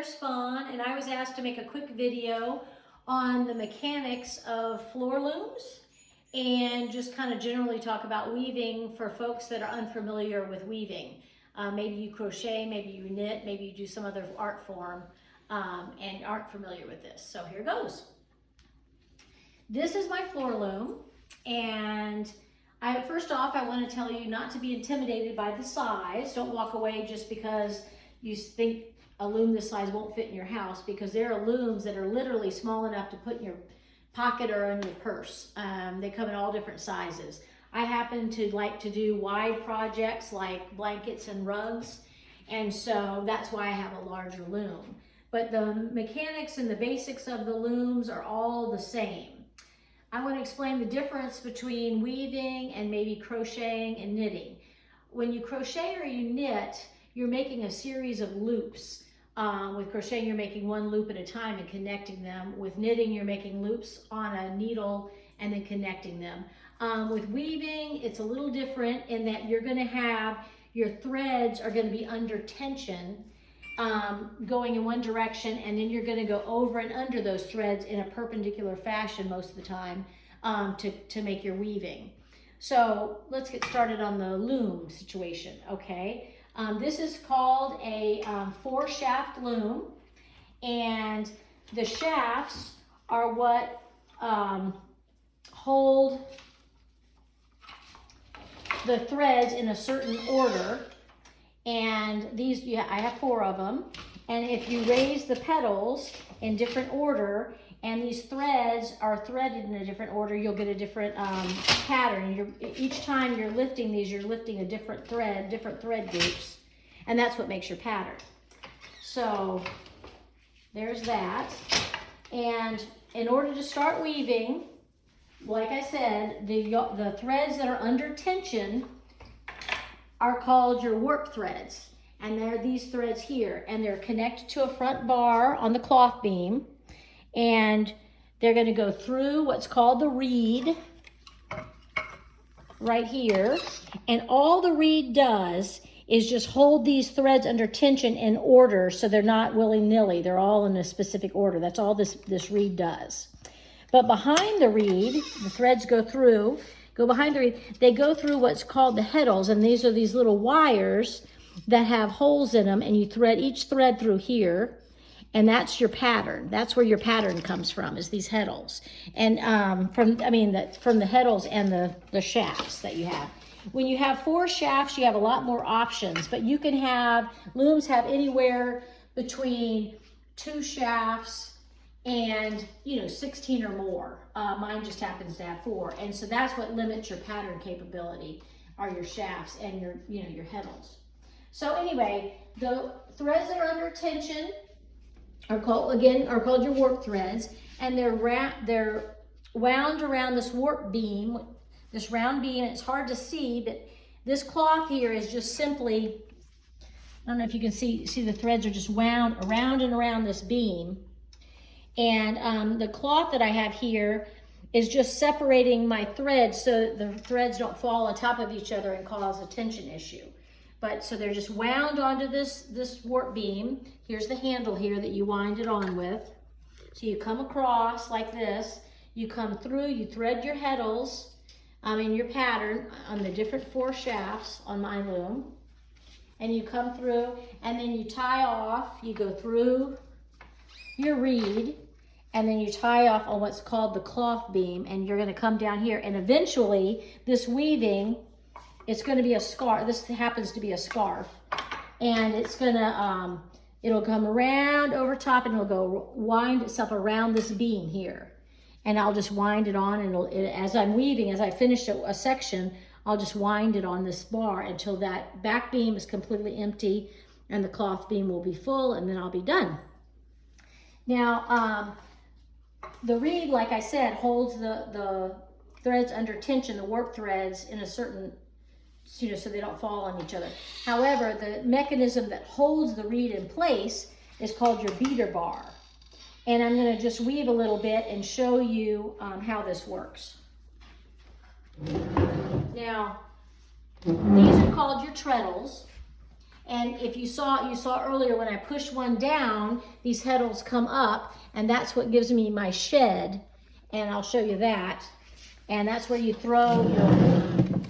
Spann, and I was asked to make a quick video on the mechanics of floor looms and just kind of generally talk about weaving for folks that are unfamiliar with weaving. Maybe you crochet, maybe you knit, maybe you do some other art form and aren't familiar with this. So here goes. This is my floor loom, and first off, I want to tell you not to be intimidated by the size. Don't walk away just because you think a loom this size won't fit in your house, because there are looms that are literally small enough to put in your pocket or in your purse. They come in all different sizes. I happen to like to do wide projects like blankets and rugs, and so that's why I have a larger loom. But the mechanics and the basics of the looms are all the same. I want to explain the difference between weaving and maybe crocheting and knitting. When you crochet or you knit, you're making a series of loops. With crocheting, you're making one loop at a time and connecting them. With knitting, you're making loops on a needle and then connecting them. With weaving, it's a little different in that you're going to have your threads are going to be under tension, going in one direction, and then you're going to go over and under those threads in a perpendicular fashion most of the time to make your weaving. So let's get started on the loom situation, okay? This is called a 4-shaft loom, and the shafts are what hold the threads in a certain order. And these, I have 4 of them. And if you raise the petals in different order, and these threads are threaded in a different order, you'll get a different pattern. Each time you're lifting these, you're lifting a different thread groups, and that's what makes your pattern. So there's that. And in order to start weaving, like I said, the threads that are under tension are called your warp threads, and they're these threads here, and they're connected to a front bar on the cloth beam, and they're going to go through what's called the reed right here, and all the reed does is just hold these threads under tension in order, so they're not willy-nilly, they're all in a specific order. That's all this reed does. But behind the reed, the threads go behind the reed, they go through what's called the heddles, and these are these little wires that have holes in them, and you thread each thread through here, and that's your pattern. That's where your pattern comes from, is these heddles. And from the heddles and the shafts that you have. When you have 4 shafts, you have a lot more options, but you can have, looms have anywhere between 2 shafts and 16 or more. Mine just happens to have 4, and so that's what limits your pattern capability, are your shafts and your heddles. So anyway, the threads that are under tension are called your warp threads, and they're wound around this warp beam, this round beam. It's hard to see, but this cloth here is just simply, I don't know if you can see the threads are just wound around and around this beam. And the cloth that I have here is just separating my threads so the threads don't fall on top of each other and cause a tension issue. But so they're just wound onto this warp beam. Here's the handle here that you wind it on with. So you come across like this, you come through, you thread your heddles in your pattern on the different 4 shafts on my loom. And you come through, and then you tie off, you go through your reed, and then you tie off on what's called the cloth beam, and you're going to come down here, and eventually this weaving, it's going to be a scarf. This happens to be a scarf, and it's going to it'll come around over top, and it'll go wind itself around this beam here, and I'll just wind it on, and as I'm weaving, as I finish a section, I'll just wind it on this bar until that back beam is completely empty and the cloth beam will be full, and then I'll be done. Now, the reed, like I said, holds the threads under tension, the warp threads, in a certain, so they don't fall on each other. However, the mechanism that holds the reed in place is called your beater bar. And I'm going to just weave a little bit and show you how this works. Now, these are called your treadles. And if you saw earlier when I push one down, these heddles come up, and that's what gives me my shed. And I'll show you that. And that's where you throw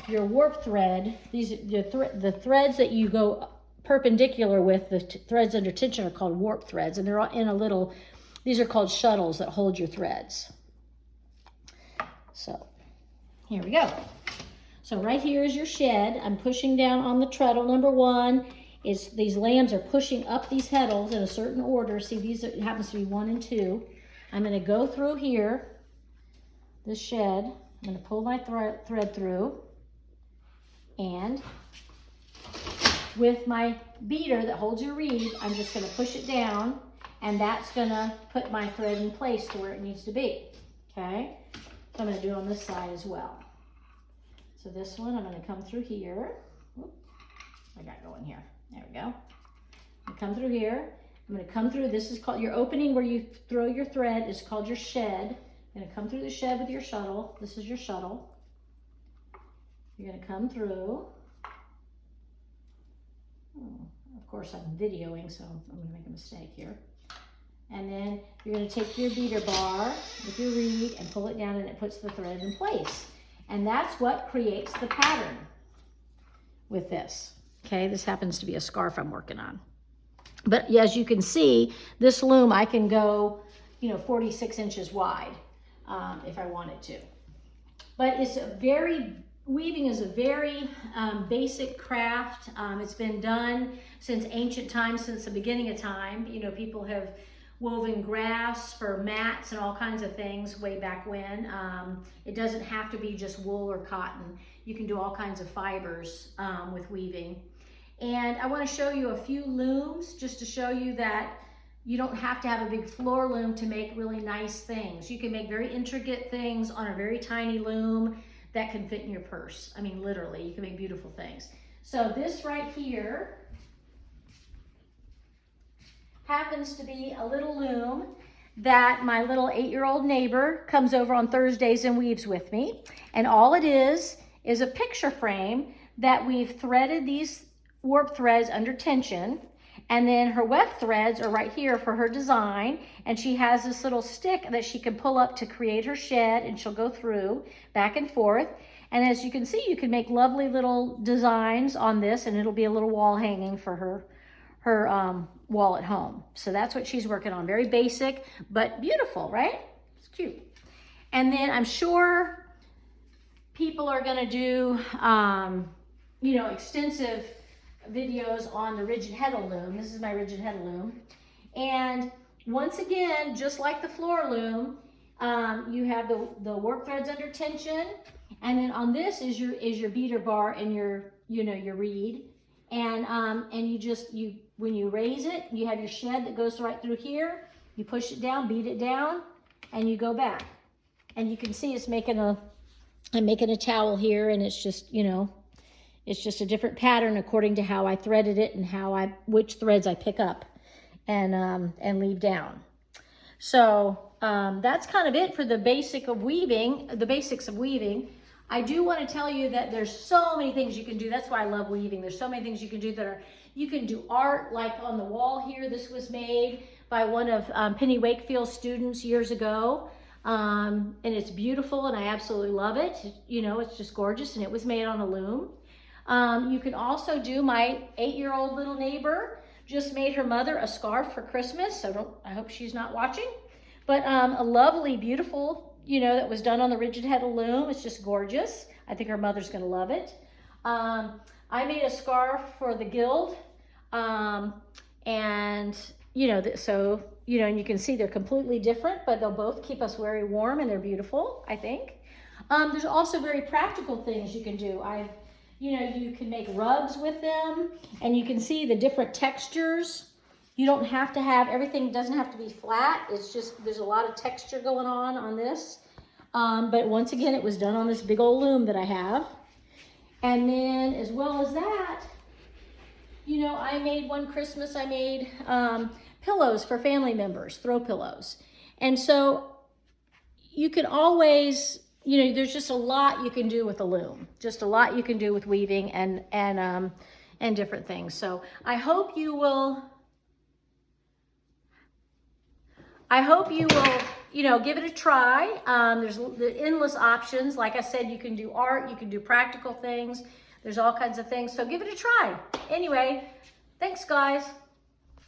your warp thread. These the threads that you go perpendicular with, the threads under tension are called warp threads, and they're all in a little, these are called shuttles that hold your threads. So here we go. So right here is your shed. I'm pushing down on the treadle. Number one is these lambs are pushing up these heddles in a certain order. See, these it happens to be 1 and 2. I'm going to go through here, this shed. I'm going to pull my thread through, and with my beater that holds your reed, I'm just going to push it down, and that's going to put my thread in place to where it needs to be. Okay? So I'm going to do it on this side as well. So this one, I'm going to come through here. Whoop, I got going here. There we go. I come through here. I'm going to come through. This is called your opening where you throw your thread. Is called your shed. You're going to come through the shed with your shuttle. This is your shuttle. You're going to come through. Of course, I'm videoing, so I'm going to make a mistake here. And then you're going to take your beater bar with your reed and pull it down, and it puts the thread in place. And that's what creates the pattern with this. Okay, this happens to be a scarf I'm working on. But as you can see, this loom, I can go, 46 inches wide if I wanted to. But weaving is a very basic craft. It's been done since ancient times, since the beginning of time. People have woven grass for mats and all kinds of things way back when. It doesn't have to be just wool or cotton. You can do all kinds of fibers with weaving. And I want to show you a few looms just to show you that you don't have to have a big floor loom to make really nice things. You can make very intricate things on a very tiny loom that can fit in your purse. I mean, literally, you can make beautiful things. So this right here happens to be a little loom that my little 8-year-old neighbor comes over on Thursdays and weaves with me. And all it is a picture frame that we've threaded these warp threads under tension. And then her weft threads are right here for her design. And she has this little stick that she can pull up to create her shed, and she'll go through back and forth. And as you can see, you can make lovely little designs on this, and it'll be a little wall hanging for her wall at home. So that's what she's working on. Very basic, but beautiful, right? It's cute. And then I'm sure people are gonna do, extensive videos on the rigid heddle loom. This is my rigid heddle loom. And once again, just like the floor loom, you have the work threads under tension, and then on this is your beater bar and your reed. And when you raise it, you have your shed that goes right through here. You push it down, beat it down, and you go back. And you can see I'm making a towel here, and it's just, it's just a different pattern according to how I threaded it and which threads I pick up and leave down. So that's kind of it for the basics of weaving. I do want to tell you that there's so many things you can do. That's why I love weaving. There's so many things you can do you can do art, like on the wall here. This was made by one of Penny Wakefield's students years ago. And it's beautiful, and I absolutely love it. It's just gorgeous, and it was made on a loom. You can also do, my 8-year-old little neighbor just made her mother a scarf for Christmas. So I hope she's not watching. But a lovely, beautiful, that was done on the rigid heddle loom. It's just gorgeous. I think her mother's going to love it. I made a scarf for the guild. And you can see they're completely different, but they'll both keep us very warm, and they're beautiful, I think. There's also very practical things you can do. You can make rugs with them, and you can see the different textures. You don't have to have, everything doesn't have to be flat. It's just, there's a lot of texture going on this. But once again, it was done on this big old loom that I have. And then as well as that, I made one Christmas, pillows for family members, throw pillows. And so you can always, there's just a lot you can do with a loom, just a lot you can do with weaving and and different things. So I hope you will, give it a try. There's the endless options. Like I said, you can do art, you can do practical things. There's all kinds of things. So give it a try. Anyway, thanks guys.